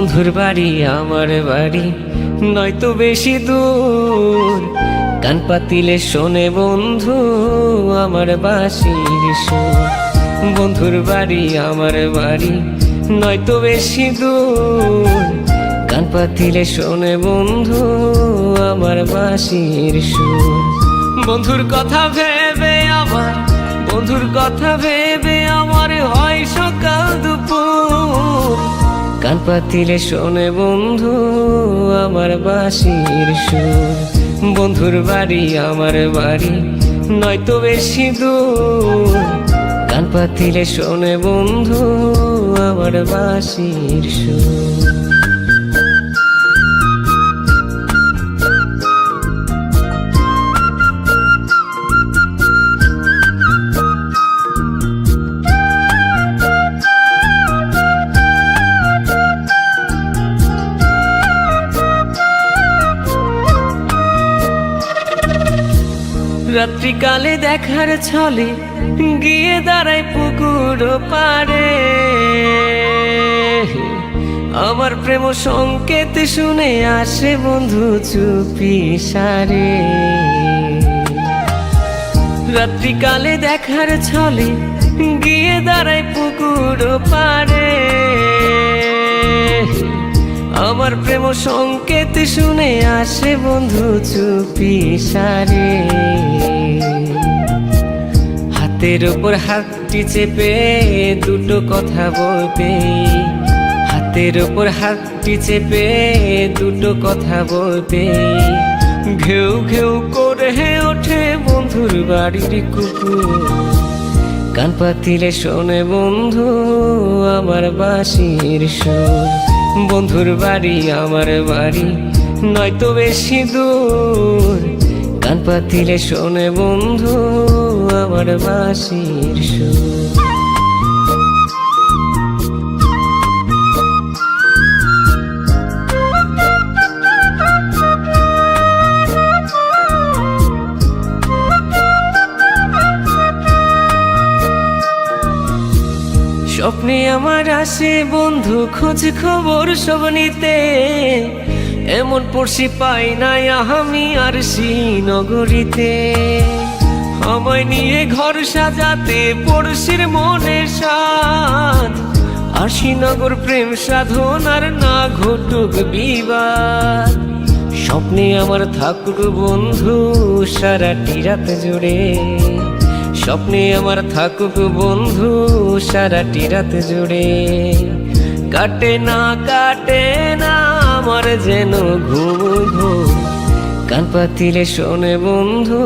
বন্ধুর বাড়ি আমার বাড়ি নয়তো বেশি দূর, কান পাতিলে শোনে বন্ধু আমার বাঁশির সুর। বন্ধুর বাড়ি আমার বাড়ি নয়তো বেশি দূর, কান পাতিলে শোনে বন্ধু আমার বাঁশির সুর। বন্ধুর কথা ভেবে আমার, বন্ধুর কথা ভেবে আমার হয় সকাল দুপুর, কান পাতিলে শোনে বন্ধু আমার বাঁশির সুর। বন্ধুর বাড়ি আমার বাড়ি নয়তো বেশি দূর, কান পাতিলে শোনে বন্ধু আমার বাঁশির সুর। রাত্রিকালে দেখার ছলে গিয়ে দাঁড়ায় পুকুর পাড়ে, আমার প্রেম সংকেত শুনে আসে বন্ধু চুপি সারে। রাত্রিকালে দেখার ছলে গিয়ে দাঁড়ায় পুকুর পাড়ে, আমার প্রেম সংকেত শুনে আসে বন্ধু চুপি সারে। হাতের ওপর হাতটি চেপে দুটো কথা বলতে, হাতের ওপর হাতটি চেপে দুটো কথা বলতে, ঘেউ ঘেউ করে ওঠে বন্ধুর বাড়ির কুকুর, কান পাতিলে শোনে বন্ধু আমার বাঁশির সুর। বন্ধুর বাড়ি আমার বাড়ি নয়তো বেশি দূর, কান পাতিলে শোনে বন্ধু আমার বাঁশির সুর। স্বপ্নে আমার আসে বন্ধু খোঁজ খবর সব নিতে, এমন পড়শি পাই নাই আমি আর শ্রীনগরীতে। আমায় নিয়ে ঘর সাজাতে পড়শির মনে সাধ, আর শ্রীনগর প্রেম সাধনার না ঘটুক বিবাদ। স্বপ্নে আমার থাকুক বন্ধু সারাটি রাত জুড়ে, স্বপ্নে আমার থাকুক বন্ধু সারাটি রাত জুড়ে। কাটে না আমার যেন ঘুম ঘুম, কান পাতিলে শোনে বন্ধু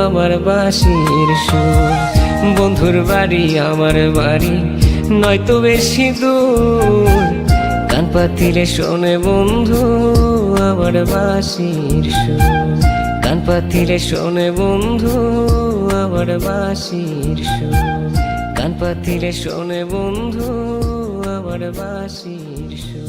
আমার বাঁশির সুর। বন্ধুর বাড়ি আমার বাড়ি নয়তো বেশি দূর, কান পাতিলে শোনে বন্ধু আমার বাঁশির সুর। কান পাতিলে শোনে বন্ধু আমার বাঁশির সুর। কান পাতিলে শোনে বন্ধু আমার বাঁশির সুর।